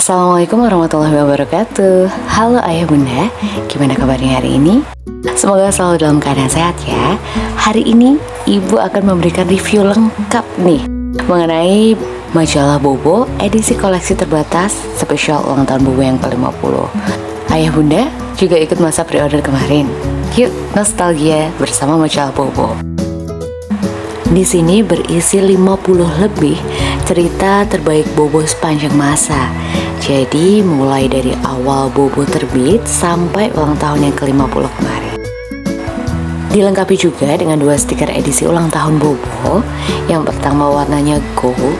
Assalamualaikum warahmatullahi wabarakatuh. Halo ayah bunda, gimana kabarnya hari ini? Semoga selalu dalam keadaan sehat ya. Hari ini ibu akan memberikan review lengkap nih mengenai majalah Bobo edisi koleksi terbatas spesial ulang tahun Bobo yang ke-50. Ayah bunda juga ikut masa pre-order kemarin. Yuk nostalgia bersama majalah Bobo. Di sini berisi 50 lebih cerita terbaik Bobo sepanjang masa. Jadi mulai dari awal Bobo terbit sampai ulang tahun yang ke-50 kemarin. Dilengkapi juga dengan 2 stiker edisi ulang tahun Bobo. Yang pertama warnanya gold,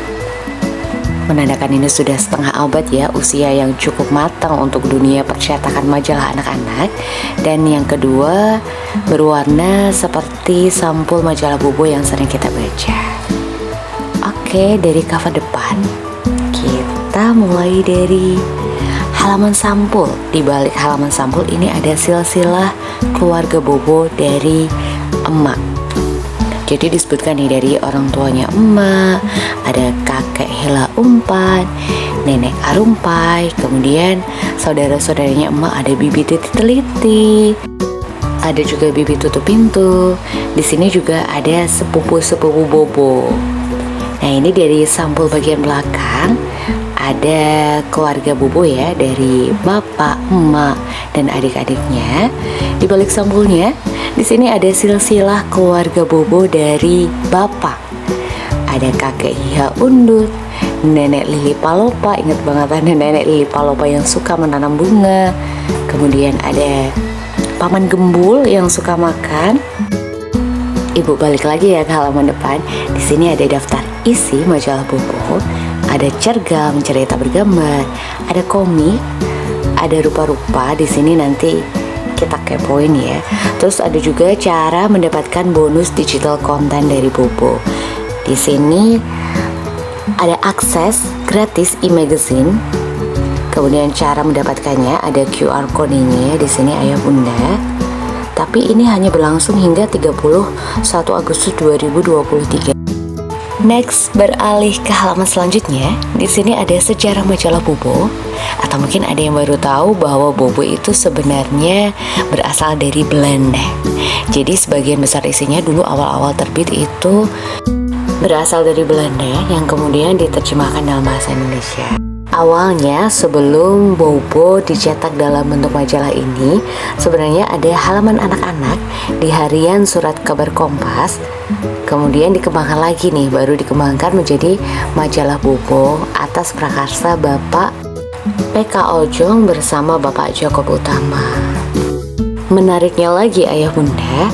menandakan ini sudah setengah abad ya, usia yang cukup matang untuk dunia percetakan majalah anak-anak. Dan yang kedua berwarna seperti sampul majalah Bobo yang sering kita baca. Oke, dari cover depan kita mulai dari halaman sampul. Di balik halaman sampul ini ada silsilah keluarga Bobo dari emak. Jadi disebutkan nih dari orang tuanya emak, ada kakek Hela Umpan, nenek Arumpai, kemudian saudara-saudaranya emak ada bibi Titi Teliti, ada juga bibi Tutup Pintu. Di sini juga ada sepupu-sepupu Bobo. Nah ini dari sampul bagian belakang ada keluarga Bobo ya, dari bapak, emak, dan adik-adiknya. Di balik sampulnya, di sini ada silsilah keluarga Bobo dari bapak. Ada kakek Hiha Undut, nenek Lili Palopa, ingat banget ada nenek Lili Palopa yang suka menanam bunga. Kemudian ada paman Gembul yang suka makan. Ibu balik lagi ya ke halaman depan. Di sini ada daftar isi majalah Bobo, ada cergam, cerita bergambar, ada komik, ada rupa-rupa. Di sini nanti kita kepoin ya. Terus ada juga cara mendapatkan bonus digital konten dari Bobo. Di sini ada akses gratis e-magazine. Kemudian cara mendapatkannya ada QR code-nya di sini ayah bunda. Tapi ini hanya berlangsung hingga 31 Agustus 2023. Next, beralih ke halaman selanjutnya. Di sini ada sejarah majalah Bobo, atau mungkin ada yang baru tahu bahwa Bobo itu sebenarnya berasal dari Belanda. Jadi sebagian besar isinya dulu awal-awal terbit itu berasal dari Belanda yang kemudian diterjemahkan dalam bahasa Indonesia. Awalnya sebelum Bobo dicetak dalam bentuk majalah ini, sebenarnya ada halaman anak-anak di harian Surat Kabar Kompas. Kemudian dikembangkan lagi nih, baru dikembangkan menjadi majalah Bobo atas prakarsa Bapak PK Ojong bersama Bapak Jakob Utama. Menariknya lagi ayah bunda,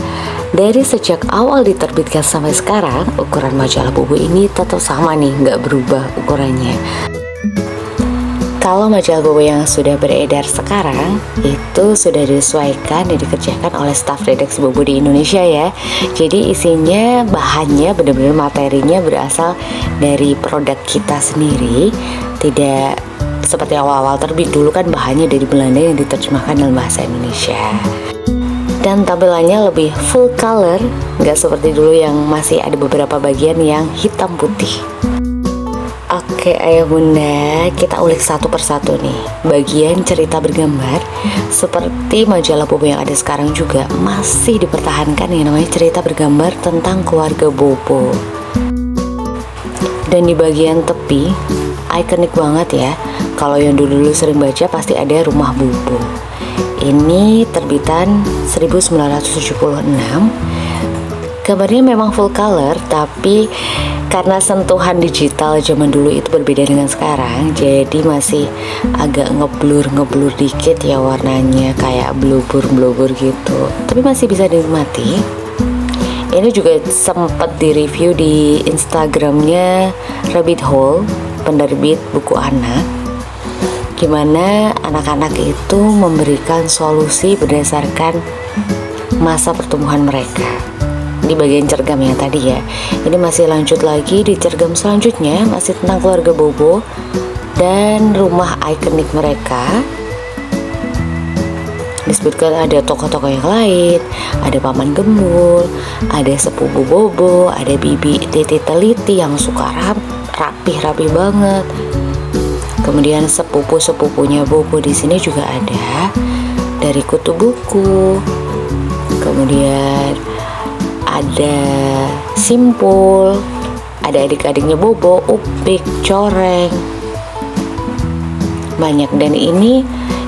dari sejak awal diterbitkan sampai sekarang, ukuran majalah Bobo ini tetap sama nih, nggak berubah ukurannya. Kalau majalah Bobo yang sudah beredar sekarang itu sudah disesuaikan dan dikerjakan oleh staf redaksi Bobo di Indonesia ya. Jadi isinya, bahannya, benar-benar materinya berasal dari produk kita sendiri. Tidak seperti awal-awal terbit dulu kan bahannya dari Belanda yang diterjemahkan dalam bahasa Indonesia. Dan tampilannya lebih full color, nggak seperti dulu yang masih ada beberapa bagian yang hitam putih. Oke ayah bunda, kita ulik satu persatu nih. Bagian cerita bergambar, seperti majalah Bobo yang ada sekarang juga masih dipertahankan yang namanya cerita bergambar tentang keluarga Bobo. Dan di bagian tepi, ikonik banget ya. Kalau yang dulu-dulu sering baca pasti ada Rumah Bobo. Ini terbitan 1976. Gambarnya memang full color, tapi karena sentuhan digital zaman dulu itu berbeda dengan sekarang, jadi masih agak ngeblur dikit ya warnanya, kayak blubur gitu. Tapi masih bisa dinikmati. Ini juga sempat direview di Instagramnya Rabbit Hole, penerbit buku anak, gimana anak-anak itu memberikan solusi berdasarkan masa pertumbuhan mereka. Di bagian cergam yang tadi ya, ini masih lanjut lagi di cergam selanjutnya, masih tentang keluarga Bobo dan rumah ikonik mereka. Disebutkan ada tokoh-tokoh yang lain, ada paman Gembul, ada sepupu Bobo, ada bibi Titi Teliti yang suka rapi banget. Kemudian sepupu-sepupunya Bobo di sini juga ada dari Kutu Buku. Kemudian ada Simpul, ada adik-adiknya Bobo, Upik, Coreng. Banyak, dan ini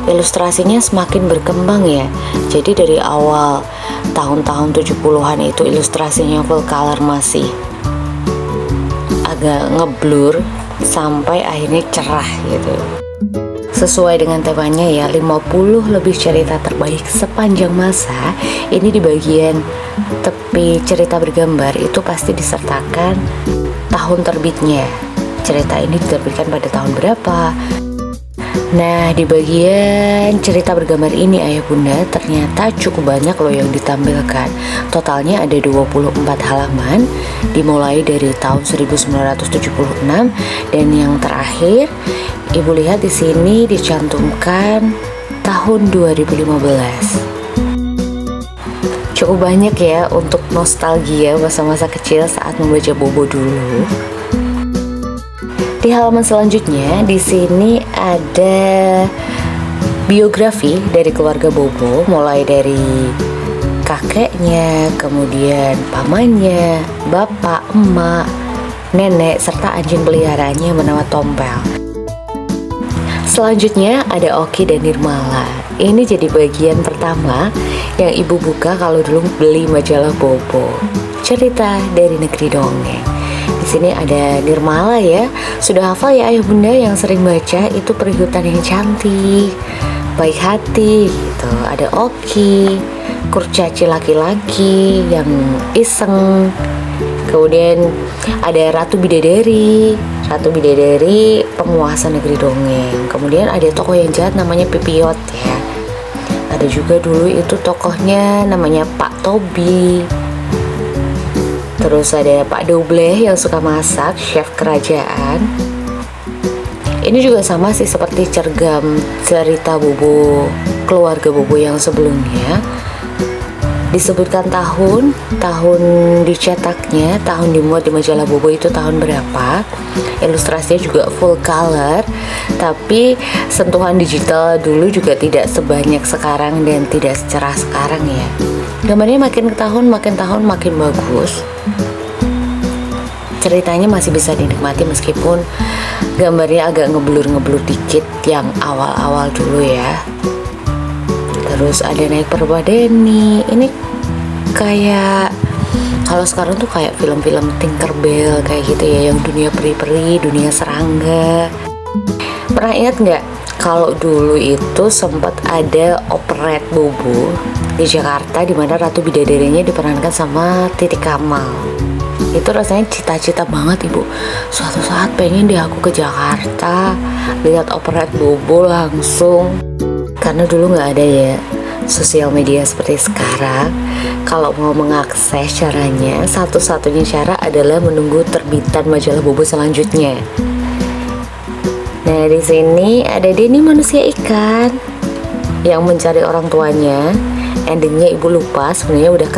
ilustrasinya semakin berkembang ya. Jadi dari awal tahun-tahun 70-an itu ilustrasinya full color, masih agak ngeblur sampai akhirnya cerah gitu. Sesuai dengan temanya ya, 50 lebih cerita terbaik sepanjang masa. Ini di bagian tepi cerita bergambar itu pasti disertakan tahun terbitnya. Cerita ini diterbitkan pada tahun berapa. Nah, di bagian cerita bergambar ini Ayah Bunda ternyata cukup banyak loh yang ditampilkan. Totalnya ada 24 halaman, dimulai dari tahun 1976, dan yang terakhir Ibu lihat di sini dicantumkan tahun 2015. Cukup banyak ya untuk nostalgia masa-masa kecil saat membaca Bobo dulu. Di halaman selanjutnya di sini ada biografi dari keluarga Bobo, mulai dari kakeknya, kemudian pamannya, bapak, emak, nenek, serta anjing peliharaannya yang bernama Tompel. Selanjutnya ada Oki dan Nirmala. Ini jadi bagian pertama yang ibu buka kalau dulu beli majalah Bobo. Cerita dari negeri dongeng. Di sini ada Nirmala ya. Sudah hafal ya Ayah Bunda yang sering baca, itu perihutan yang cantik, baik hati gitu. Ada Oki, kurcaci laki-laki yang iseng. Kemudian ada Ratu Bidadari penguasa negeri dongeng. Kemudian ada tokoh yang jahat namanya Pipiot ya. Ada juga dulu itu tokohnya namanya Pak Tobi. Terus ada Pak Double yang suka masak, chef kerajaan. Ini juga sama sih seperti cergam cerita Bobo, keluarga Bobo yang sebelumnya. Disebutkan tahun dicetaknya, tahun dimuat di majalah Bobo itu tahun berapa. Ilustrasinya juga full color, tapi sentuhan digital dulu juga tidak sebanyak sekarang dan tidak secerah sekarang ya. Gambarnya makin tahun makin bagus. Ceritanya masih bisa dinikmati meskipun gambarnya agak ngeblur dikit yang awal-awal dulu ya. Terus ada Naik Permadani. Ini kayak kalau sekarang tuh kayak film-film Tinkerbell kayak gitu ya, yang dunia peri-peri, dunia serangga. Pernah ingat nggak kalau dulu itu sempat ada operet Bobo di Jakarta di mana Ratu Bidadarinya diperankan sama Titi Kamal. Itu rasanya cita-cita banget ibu, suatu saat pengen deh aku ke Jakarta lihat operet Bobo langsung. Karena dulu nggak ada ya sosial media seperti sekarang. Kalau mau mengakses caranya, satu-satunya cara adalah menunggu terbitan majalah Bobo selanjutnya. Nah, di sini ada Denny manusia ikan yang mencari orang tuanya. Endingnya ibu lupa sebenarnya udah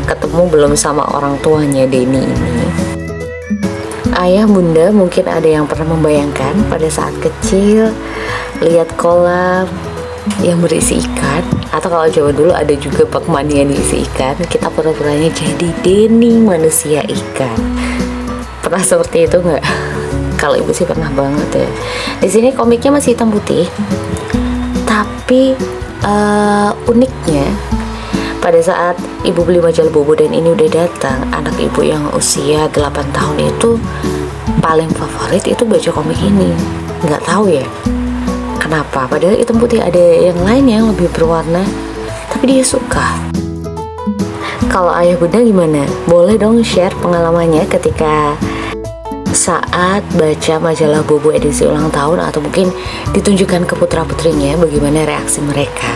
ketemu belum sama orang tuanya Denny ini. Ayah Bunda mungkin ada yang pernah membayangkan pada saat kecil lihat kolam yang berisi ikan, atau kalau zaman dulu ada juga bak mandi yang diisi ikan, kita pura-puranya jadi Denny manusia ikan. Pernah seperti itu nggak? Kalau ibu sih pernah banget ya. Di sini komiknya masih hitam putih, tapi uniknya pada saat ibu beli majalah Bobo dan ini udah datang, anak ibu yang usia 8 tahun itu paling favorit itu baca komik ini. Nggak tahu ya kenapa, padahal hitam putih, ada yang lain yang lebih berwarna, tapi dia suka. Kalau Ayah Bunda gimana? Boleh dong share pengalamannya ketika saat baca majalah Bobo edisi ulang tahun, atau mungkin ditunjukkan ke putra-putrinya, bagaimana reaksi mereka.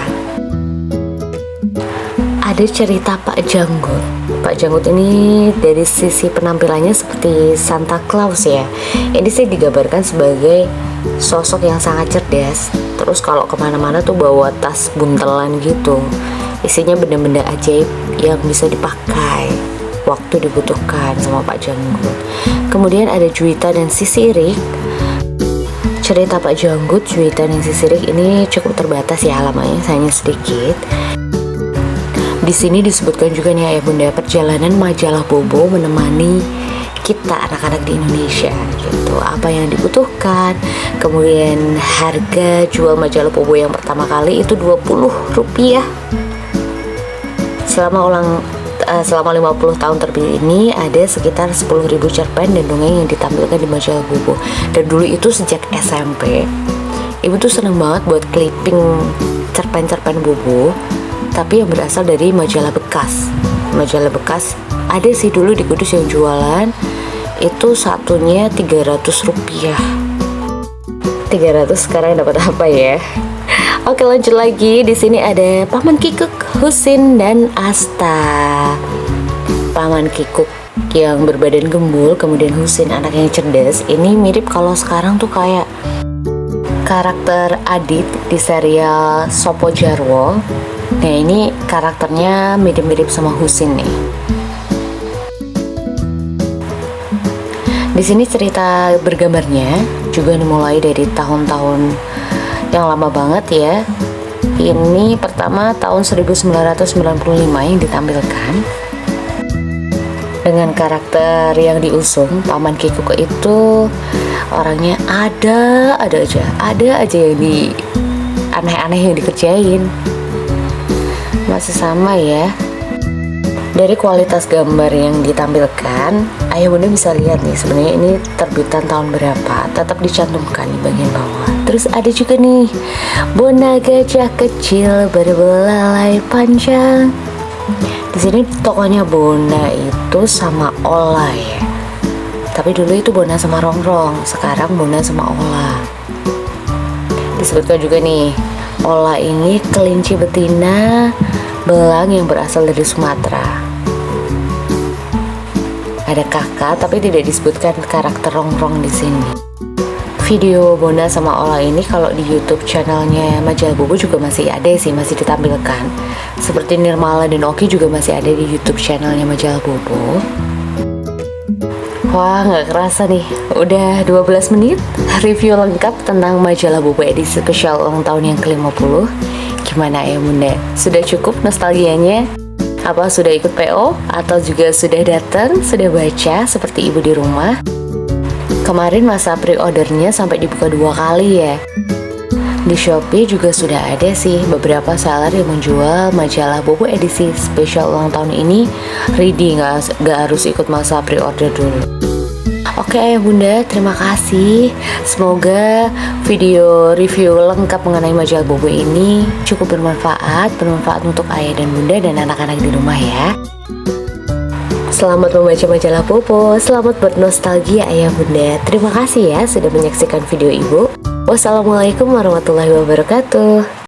Ada cerita Pak Janggut. Pak Janggut ini dari sisi penampilannya seperti Santa Claus ya. Ini sih digambarkan sebagai sosok yang sangat cerdas. Terus kalau kemana-mana tuh bawa tas buntelan gitu, isinya benda-benda ajaib yang bisa dipakai waktu dibutuhkan sama Pak Janggut. Kemudian ada Juwita dan Sisirik. Cerita Pak Janggut, Juwita Ningsih Sirik ini cukup terbatas ya halamannya, hanya sedikit. Di sini disebutkan juga nih ayah bunda perjalanan majalah Bobo menemani kita anak-anak di Indonesia gitu. Apa yang dibutuhkan, kemudian harga jual majalah Bobo yang pertama kali itu Rp20. Selama 50 tahun terbit ini ada sekitar 10.000 cerpen dan dongeng yang ditampilkan di majalah Bobo. Dan dulu itu sejak SMP, ibu tuh seneng banget buat clipping cerpen-cerpen Bobo, tapi yang berasal dari majalah bekas. Majalah bekas ada sih dulu di Kudus yang jualan, itu satunya Rp300. 300 sekarang dapat apa ya? Oke, lanjut lagi. Di sini ada Paman Kikuk, Husin dan Asta. Paman Kikuk yang berbadan gembul, kemudian Husin anak yang cerdas. Ini mirip kalau sekarang tuh kayak karakter Adit di serial Sopo Jarwo. Nah, ini karakternya mirip-mirip sama Husin nih. Di sini cerita bergambarnya juga dimulai dari tahun-tahun yang lama banget ya. Ini pertama tahun 1995 yang ditampilkan dengan karakter yang diusung. Paman Kikuk itu orangnya ada aja yang aneh-aneh yang dikerjain. Masih sama ya. Dari kualitas gambar yang ditampilkan, ayah bunda bisa lihat nih sebenarnya ini terbitan tahun berapa, tetap dicantumkan di bagian bawah. Terus ada juga nih Bona gajah kecil berbelalai panjang. Di sini tokohnya Bona itu sama Ola ya. Tapi dulu itu Bona sama Rongrong, sekarang Bona sama Ola. Disebutkan juga nih, Ola ini kelinci betina belang yang berasal dari Sumatera. Ada kakak, tapi tidak disebutkan karakter Rongrong di sini. Video Bona sama Ola ini kalau di YouTube channelnya Majalah Bobo juga masih ada sih, masih ditampilkan. Seperti Nirmala dan Oki juga masih ada di YouTube channelnya Majalah Bobo. Wah, nggak kerasa nih, udah 12 menit review lengkap tentang Majalah Bobo edisi spesial ulang tahun yang ke-50. Gimana ya bunda? Sudah cukup nostalgianya? Apa sudah ikut PO? Atau juga sudah datang, sudah baca seperti ibu di rumah? Kemarin masa pre-ordernya sampai dibuka 2 kali ya. Di Shopee juga sudah ada sih beberapa seller yang menjual majalah Bobo edisi spesial ulang tahun ini ready, nggak harus ikut masa pre-order dulu. Oke ayah bunda, terima kasih. Semoga video review lengkap mengenai majalah Bobo ini cukup bermanfaat untuk ayah dan bunda dan anak-anak di rumah ya. Selamat membaca majalah Bobo, selamat bernostalgia ayah bunda. Terima kasih ya sudah menyaksikan video ibu. Wassalamualaikum warahmatullahi wabarakatuh.